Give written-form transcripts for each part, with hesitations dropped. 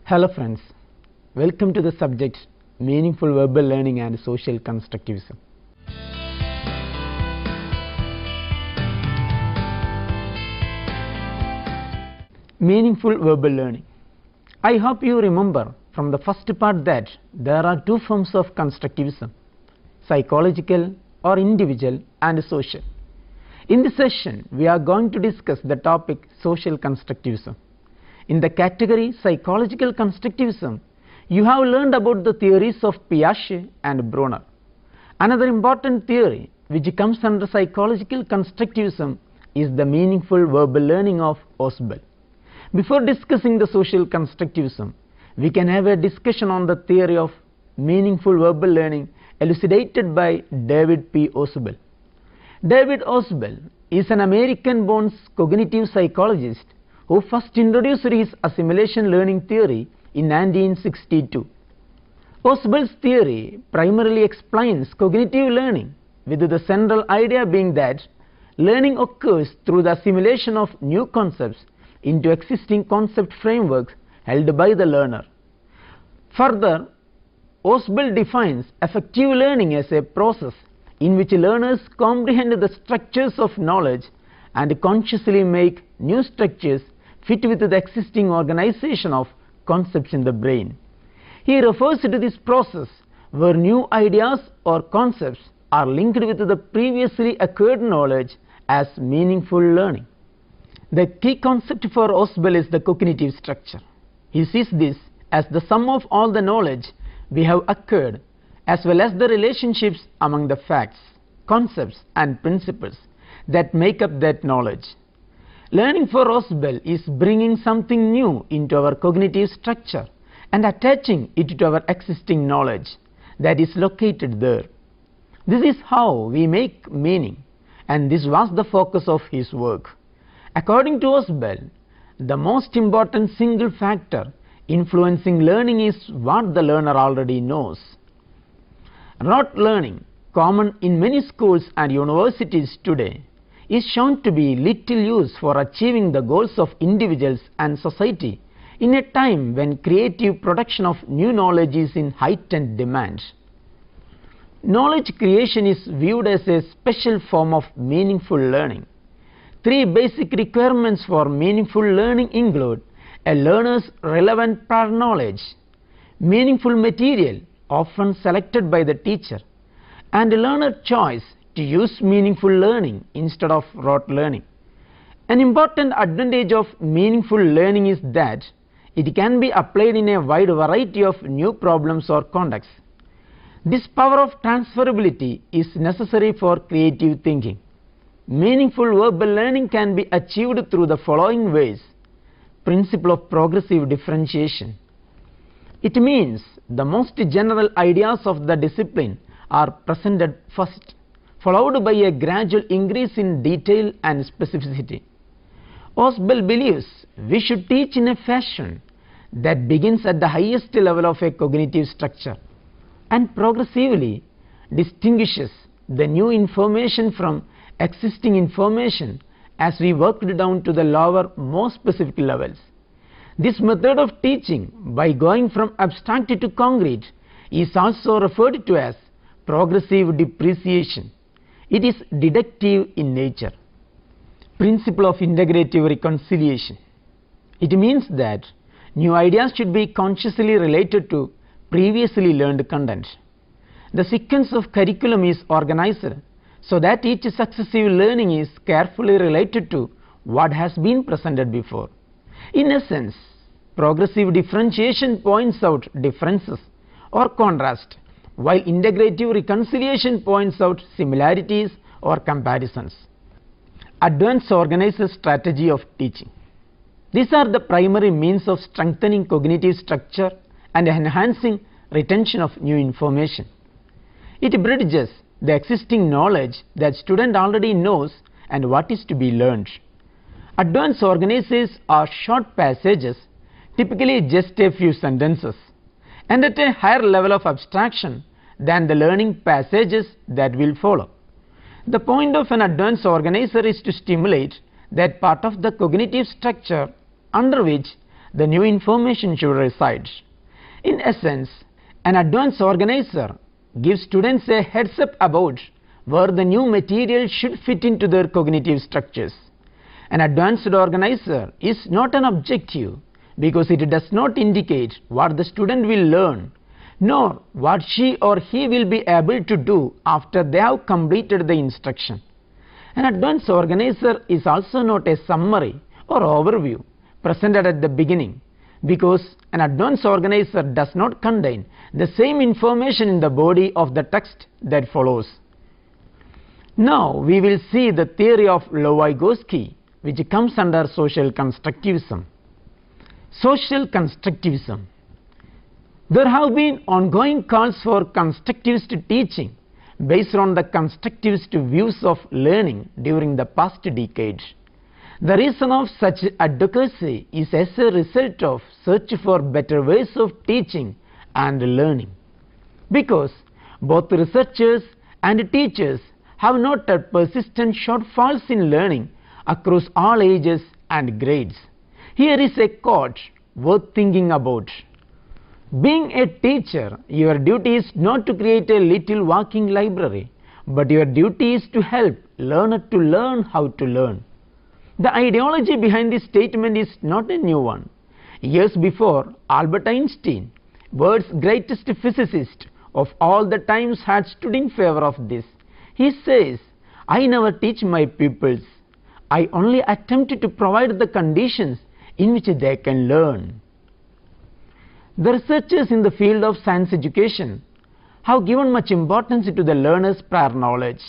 Hello friends, welcome to the subject Meaningful Verbal Learning and Social Constructivism. Meaningful Verbal Learning. I hope you remember from the first part that there are two forms of constructivism, psychological or individual and social. In this session, we are going to discuss the topic social constructivism. In the category psychological constructivism, you have learned about the theories of Piaget and Brunner. Another important theory which comes under psychological constructivism is the meaningful verbal learning of Osbel. Before discussing the social constructivism, we can have a discussion on the theory of meaningful verbal learning elucidated by David P. Osbel. David Osbel is an American-born cognitive psychologist who first introduced his assimilation learning theory in 1962. Osbel's theory primarily explains cognitive learning, with the central idea being that learning occurs through the assimilation of new concepts into existing concept frameworks held by the learner. Further, Osbel defines effective learning as a process in which learners comprehend the structures of knowledge and consciously make new structures fit with the existing organization of concepts in the brain. He refers to this process where new ideas or concepts are linked with the previously acquired knowledge as meaningful learning. The key concept for Osbel is the cognitive structure. He sees this as the sum of all the knowledge we have acquired, as well as the relationships among the facts, concepts and principles that make up that knowledge. Learning for Osbel is bringing something new into our cognitive structure and attaching it to our existing knowledge that is located there. This is how we make meaning, and this was the focus of his work. According to Osbel, the most important single factor influencing learning is what the learner already knows. Rote learning, common in many schools and universities today, is shown to be little use for achieving the goals of individuals and society in a time when creative production of new knowledge is in heightened demand. Knowledge creation is viewed as a special form of meaningful learning. Three basic requirements for meaningful learning include a learner's relevant prior knowledge, meaningful material often selected by the teacher, and a learner choice to use meaningful learning instead of rote learning. An important advantage of meaningful learning is that it can be applied in a wide variety of new problems or contexts. This power of transferability is necessary for creative thinking. Meaningful verbal learning can be achieved through the following ways. Principle of progressive differentiation. It means the most general ideas of the discipline are presented first, followed by a gradual increase in detail and specificity. Osbel believes we should teach in a fashion that begins at the highest level of a cognitive structure and progressively distinguishes the new information from existing information as we work down to the lower, more specific levels. This method of teaching, by going from abstract to concrete, is also referred to as progressive depreciation. It is deductive in nature. Principle of integrative reconciliation. It means that new ideas should be consciously related to previously learned content. The sequence of curriculum is organized so that each successive learning is carefully related to what has been presented before. In essence, progressive differentiation points out differences or contrast, while integrative reconciliation points out similarities or comparisons. Advanced organized strategy of teaching. These are the primary means of strengthening cognitive structure and enhancing retention of new information. It bridges the existing knowledge that student already knows and what is to be learned. Advanced organizers are short passages, typically just a few sentences, and at a higher level of abstraction than the learning passages that will follow. The point of an advanced organizer is to stimulate that part of the cognitive structure under which the new information should reside. In essence, an advanced organizer gives students a heads up about where the new material should fit into their cognitive structures. An advanced organizer is not an objective because it does not indicate what the student will learn, nor what she or he will be able to do after they have completed the instruction. An advanced organizer is also not a summary or overview presented at the beginning, because an advanced organizer does not contain the same information in the body of the text that follows. Now we will see the theory of Vygotsky, which comes under social constructivism. Social constructivism. There have been ongoing calls for constructivist teaching based on the constructivist views of learning during the past decade. The reason of such advocacy is as a result of search for better ways of teaching and learning, because both researchers and teachers have noted persistent shortfalls in learning across all ages and grades. Here is a quote worth thinking about. Being a teacher, your duty is not to create a little walking library, but your duty is to help learner to learn how to learn. The ideology behind this statement is not a new one. Years before, Albert Einstein, world's greatest physicist of all the times, had stood in favor of this. He says, "I never teach my pupils. I only attempt to provide the conditions in which they can learn." The researchers in the field of science education have given much importance to the learner's prior knowledge.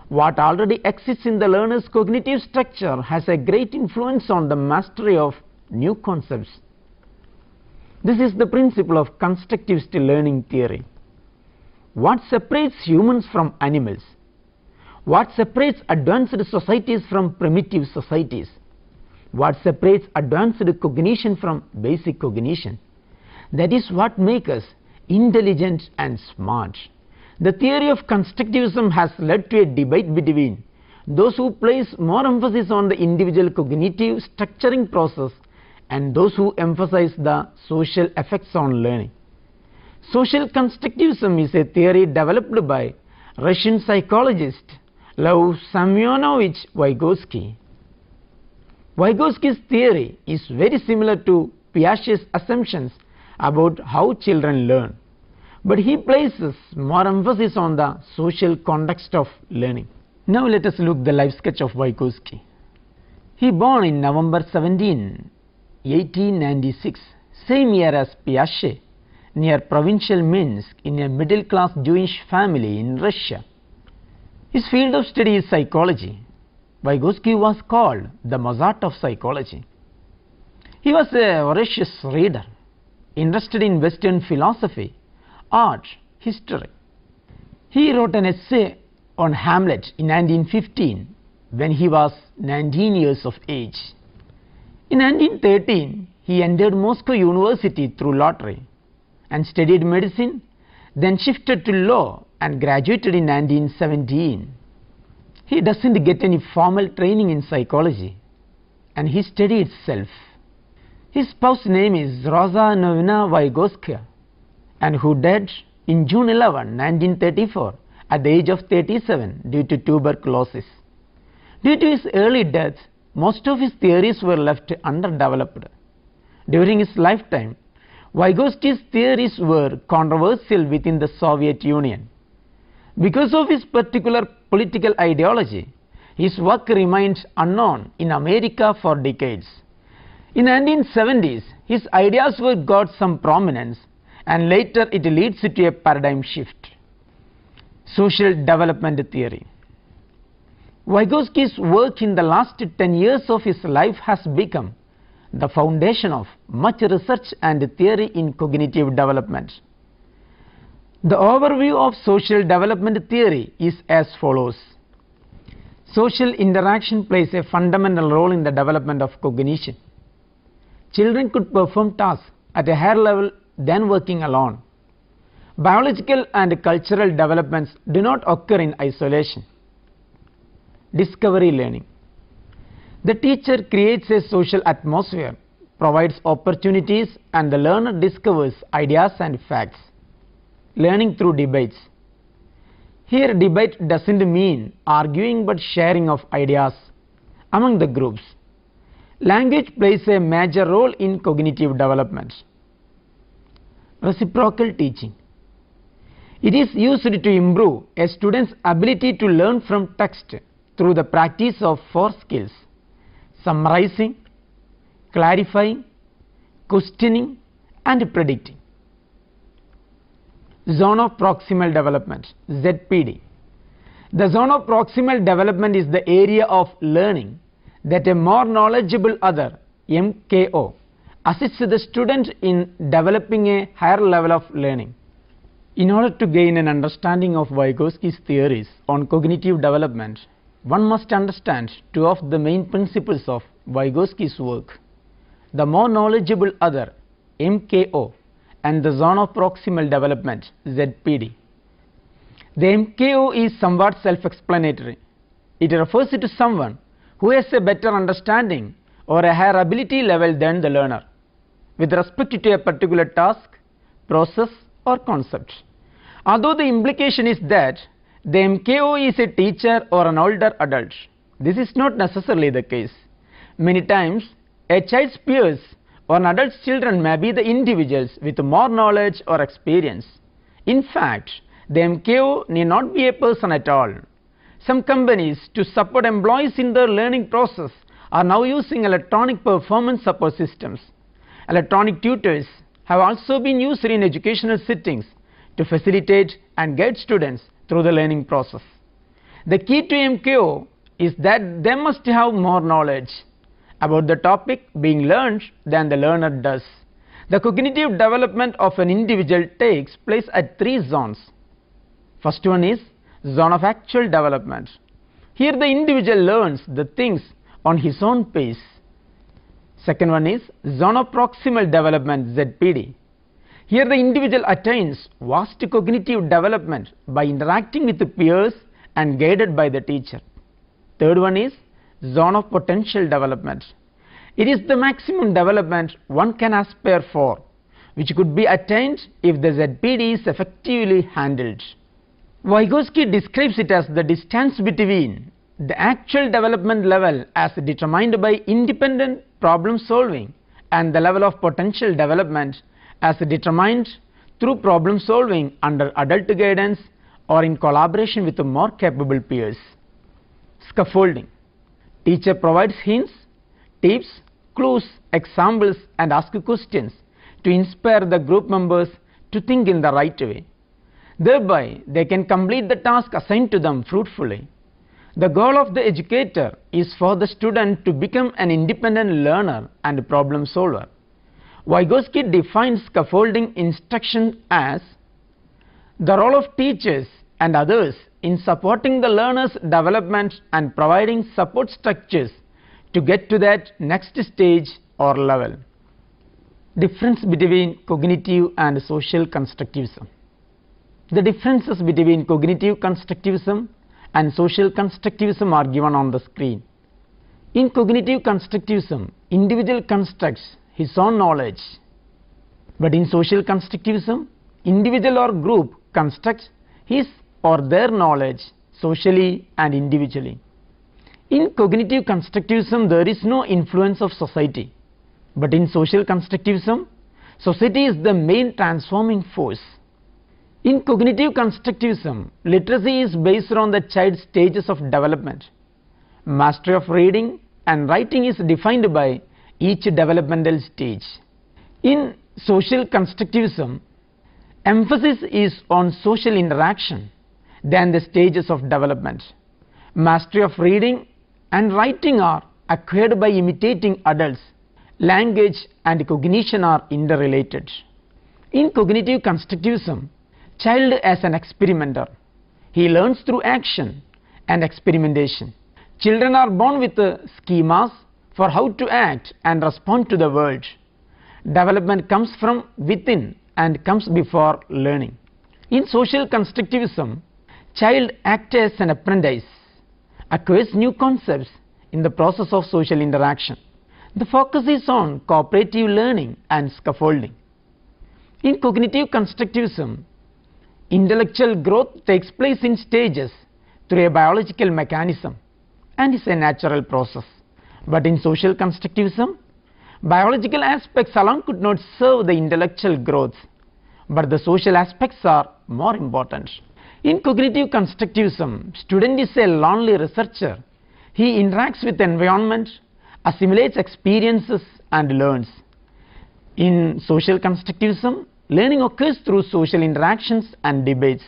What already exists in the learner's cognitive structure has a great influence on the mastery of new concepts. This is the principle of constructivist learning theory. What separates humans from animals? What separates advanced societies from primitive societies? What separates advanced cognition from basic cognition? That is what makes us intelligent and smart. The theory of constructivism has led to a debate between those who place more emphasis on the individual cognitive structuring process and those who emphasize the social effects on learning. Social constructivism is a theory developed by Russian psychologist Lev Semyonovich Vygotsky. Vygotsky's theory is very similar to Piaget's assumptions about how children learn, but he places more emphasis on the social context of learning. Now let us look the life sketch of Vygotsky. He born in November 17, 1896, same year as Piaget, near provincial Minsk, in a middle-class Jewish family in Russia. His field of study is psychology. Vygotsky was called the Mozart of psychology. He was a voracious reader, interested in Western philosophy, art, history. He wrote an essay on Hamlet in 1915 when he was 19 years of age. In 1913, he entered Moscow University through lottery and studied medicine, then shifted to law and graduated in 1917. He doesn't get any formal training in psychology, and he studied self. His spouse's name is Rosa Novina Vygotsky, and who died in June 11, 1934 at the age of 37 due to tuberculosis. Due to his early death, most of his theories were left underdeveloped. During his lifetime, Vygotsky's theories were controversial within the Soviet Union. Because of his particular political ideology, his work remained unknown in America for decades. In the 1970s, his ideas got some prominence, and later it leads to a paradigm shift. Social development theory. Vygotsky's work in the last 10 years of his life has become the foundation of much research and theory in cognitive development. The overview of social development theory is as follows. Social interaction plays a fundamental role in the development of cognition. Children could perform tasks at a higher level than working alone. Biological and cultural developments do not occur in isolation. Discovery learning. The teacher creates a social atmosphere provides opportunities and the learner discovers ideas and facts. Learning through debates. Here debate doesn't mean arguing but sharing of ideas among the groups. Language plays a major role in cognitive development. Reciprocal teaching. It is used to improve a student's ability to learn from text through the practice of 4 skills: summarizing, clarifying, questioning and predicting. Zone of proximal development, ZPD. The zone of proximal development is the area of learning that a more knowledgeable other, MKO, assists the student in developing a higher level of learning. In order to gain an understanding of Vygotsky's theories on cognitive development, one must understand 2 of the main principles of Vygotsky's work: the more knowledgeable other, MKO, and the zone of proximal development, ZPD. The MKO is somewhat self-explanatory. It refers to someone who has a better understanding or a higher ability level than the learner with respect to a particular task, process or concept. Although the implication is that the MKO is a teacher or an older adult, this is not necessarily the case. Many times a child's peers or an adult's children may be the individuals with more knowledge or experience. In fact, the MKO need not be a person at all. Some companies, to support employees in their learning process, are now using electronic performance support systems. Electronic tutors have also been used in educational settings to facilitate and guide students through the learning process. The key to MKO is that they must have more knowledge about the topic being learned than the learner does. The cognitive development of an individual takes place at 3 zones. First one is zone of actual development. Here the individual learns the things on his own pace. Second one is zone of proximal development, ZPD. Here the individual attains vast cognitive development by interacting with the peers and guided by the teacher. Third one is zone of potential development. It is the maximum development one can aspire for, which could be attained if the ZPD is effectively handled. Vygotsky describes it as the distance between the actual development level as determined by independent problem solving and the level of potential development as determined through problem solving under adult guidance or in collaboration with more capable peers. Scaffolding. Teacher provides hints, tips, clues, examples and asks questions to inspire the group members to think in the right way. Thereby, they can complete the task assigned to them fruitfully. The goal of the educator is for the student to become an independent learner and problem solver. Vygotsky defines scaffolding instruction as the role of teachers and others in supporting the learner's development and providing support structures to get to that next stage or level. Difference between cognitive and social constructivism. The differences between cognitive constructivism and social constructivism are given on the screen. In cognitive constructivism, individual constructs his own knowledge, but in social constructivism, individual or group constructs his or their knowledge socially and individually. In cognitive constructivism, there is no influence of society, but in social constructivism, society is the main transforming force. In cognitive constructivism, literacy is based on the child's stages of development. Mastery of reading and writing is defined by each developmental stage. In social constructivism, emphasis is on social interaction than the stages of development. Mastery of reading and writing are acquired by imitating adults. Language and cognition are interrelated. In cognitive constructivism, child as an experimenter. He learns through action and experimentation. Children are born with schemas for how to act and respond to the world. Development comes from within and comes before learning. In social constructivism, child acts as an apprentice, acquires new concepts in the process of social interaction. The focus is on cooperative learning and scaffolding. In cognitive constructivism, intellectual growth takes place in stages through a biological mechanism and is a natural process. But in social constructivism, biological aspects alone could not serve the intellectual growth, but the social aspects are more important. In cognitive constructivism, student is a lonely researcher. He interacts with the environment, assimilates experiences and learns. In social constructivism, learning occurs through social interactions and debates.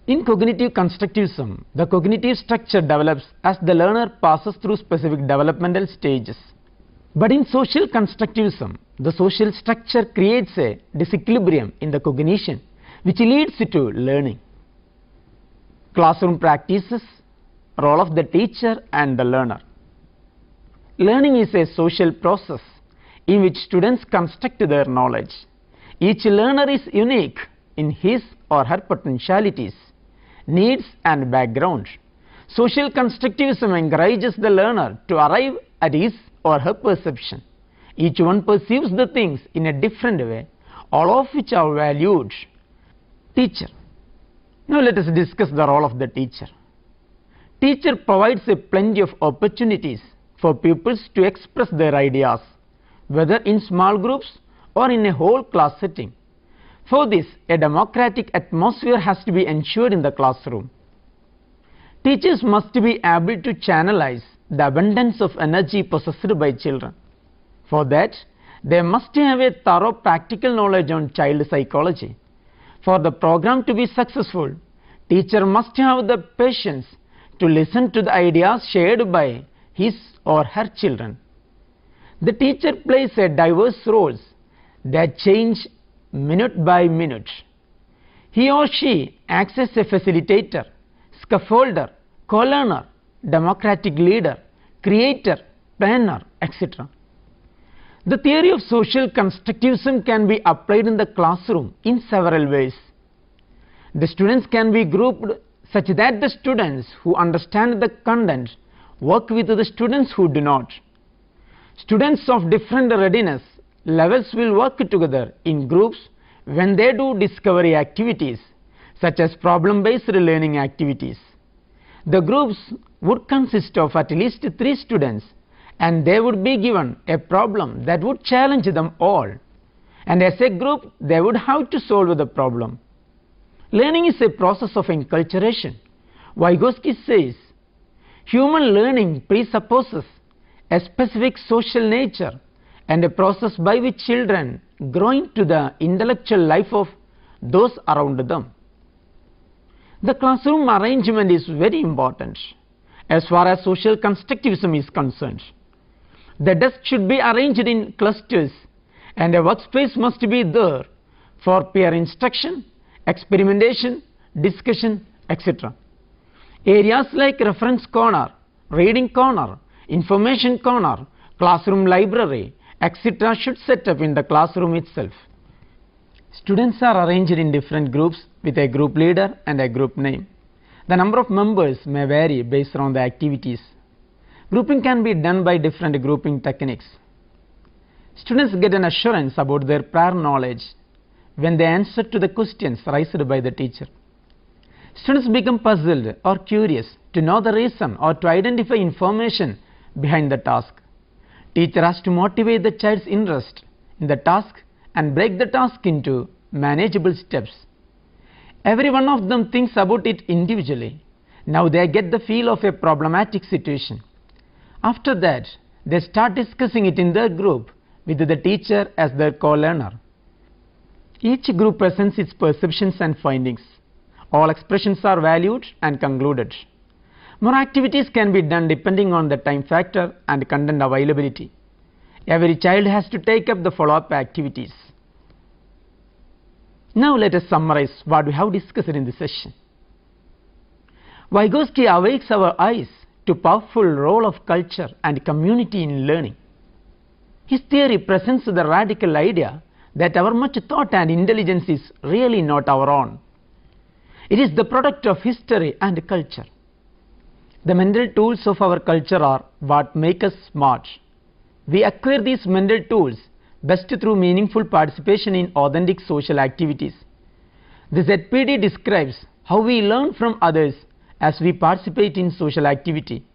In cognitive constructivism, the cognitive structure develops as the learner passes through specific developmental stages. But in social constructivism, the social structure creates a disequilibrium in the cognition, which leads to learning. Classroom practices, role of the teacher and the learner. Learning is a social process in which students construct their knowledge. Each learner is unique in his or her potentialities, needs and background. Social constructivism encourages the learner to arrive at his or her perception. Each one perceives the things in a different way, all of which are valued. Teacher. Now let us discuss the role of the teacher. Teacher provides a plenty of opportunities for pupils to express their ideas, whether in small groups or in a whole class setting. For this, a democratic atmosphere has to be ensured in the classroom. Teachers must be able to channelize the abundance of energy possessed by children. For that, they must have a thorough practical knowledge on child psychology. For the program to be successful, teacher must have the patience to listen to the ideas shared by his or her children. The teacher plays a diverse roles that change minute by minute. He or she acts as a facilitator, scaffolder, co-learner, democratic leader, creator, planner, etc. The theory of social constructivism can be applied in the classroom in several ways. The students can be grouped such that the students who understand the content work with the students who do not. Students of different readiness levels will work together in groups when they do discovery activities such as problem-based learning activities. The groups would consist of at least 3 students, and they would be given a problem that would challenge them all, and as a group they would have to solve the problem. Learning is a process of enculturation. Vygotsky says, human learning presupposes a specific social nature and a process by which children grow into the intellectual life of those around them. The classroom arrangement is very important as far as social constructivism is concerned. The desk should be arranged in clusters, and a workspace must be there for peer instruction, experimentation, discussion, etc. Areas like reference corner, reading corner, information corner, classroom library, etc. should set up in the classroom itself. Students are arranged in different groups with a group leader and a group name. The number of members may vary based on the activities. Grouping can be done by different grouping techniques. Students get an assurance about their prior knowledge when they answer to the questions raised by the teacher. Students become puzzled or curious to know the reason or to identify information behind the task. Teacher has to motivate the child's interest in the task and break the task into manageable steps. Every one of them thinks about it individually. Now they get the feel of a problematic situation. After that, they start discussing it in their group with the teacher as their co-learner. Each group presents its perceptions and findings. All expressions are valued and concluded. More activities can be done depending on the time factor and content availability. Every child has to take up the follow-up activities. Now let us summarize what we have discussed in this session. Vygotsky awakes our eyes to powerful role of culture and community in learning. His theory presents the radical idea that our much thought and intelligence is really not our own. It is the product of history and culture. The mental tools of our culture are what make us smart. We acquire these mental tools best through meaningful participation in authentic social activities. The ZPD describes how we learn from others as we participate in social activity.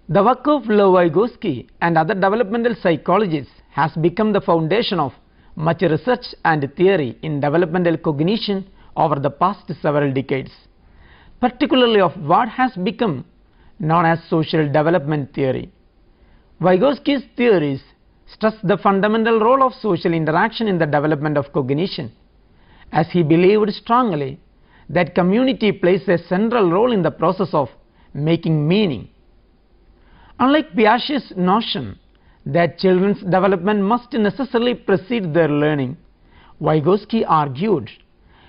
The work of Lev Vygotsky and other developmental psychologists has become the foundation of much research and theory in developmental cognition over the past several decades, particularly of what has become known as social development theory. Vygotsky's theories stress the fundamental role of social interaction in the development of cognition, as he believed strongly that community plays a central role in the process of making meaning. Unlike Piaget's notion that children's development must necessarily precede their learning, Vygotsky argued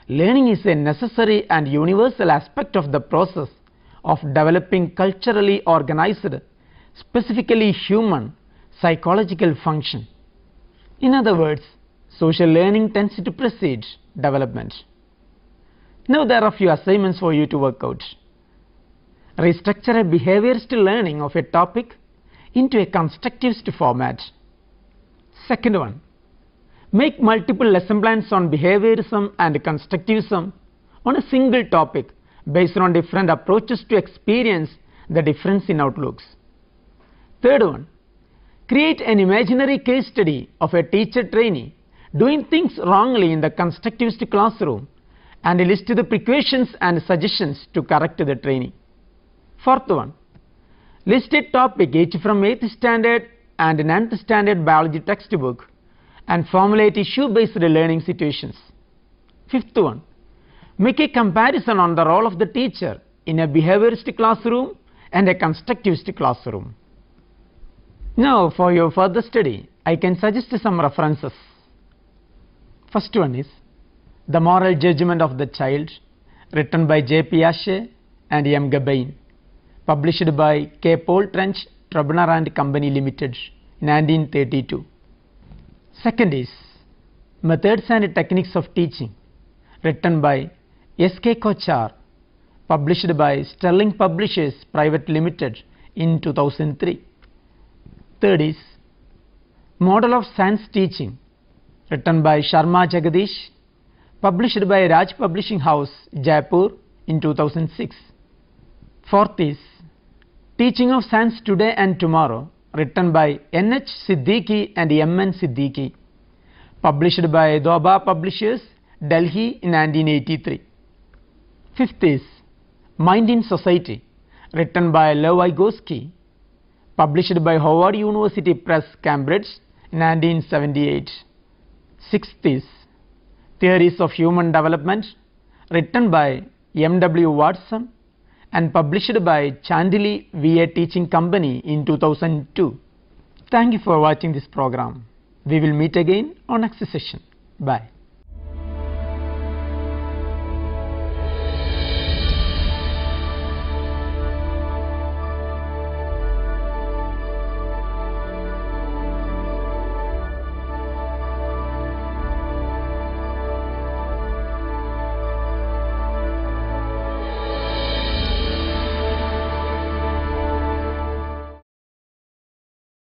learning is a necessary and universal aspect of the process of developing culturally organized, specifically human, psychological function. In other words, social learning tends to precede development. Now there are a few assignments for you to work out. Restructure a behaviorist learning of a topic into a constructivist format. Second one, make multiple lesson plans on behaviorism and constructivism on a single topic based on different approaches to experience the difference in outlooks. Third one, create an imaginary case study of a teacher trainee doing things wrongly in the constructivist classroom and list the precautions and suggestions to correct the trainee. Fourth one, list a topic each from 8th standard and 9th standard biology textbook and formulate issue-based learning situations. Fifth one, make a comparison on the role of the teacher in a behaviorist classroom and a constructivist classroom. Now for your further study, I can suggest some references. First one is The Moral Judgment of the Child, written by J. Piaget and M. Gabain, published by K. Paul Trench, Trubner and Company Limited, 1932. Second is Methods and Techniques of Teaching, written by S. K. Kochar, published by Sterling Publishers Private Limited in 2003. Third is Model of Science Teaching, written by Sharma Jagadish, published by Raj Publishing House, Jaipur in 2006. Fourth is Teaching of Science Today and Tomorrow, written by N. H. Siddiqui and M. N. Siddiqui, published by Doba Publishers, Delhi in 1983. Fifth is Mind in Society, written by Lev Vygotsky, published by Howard University Press, Cambridge, 1978. Sixth is Theories of Human Development, written by M. W. Watson and published by Chandili VA Teaching Company in 2002. Thank you for watching this program. We will meet again on next session. Bye.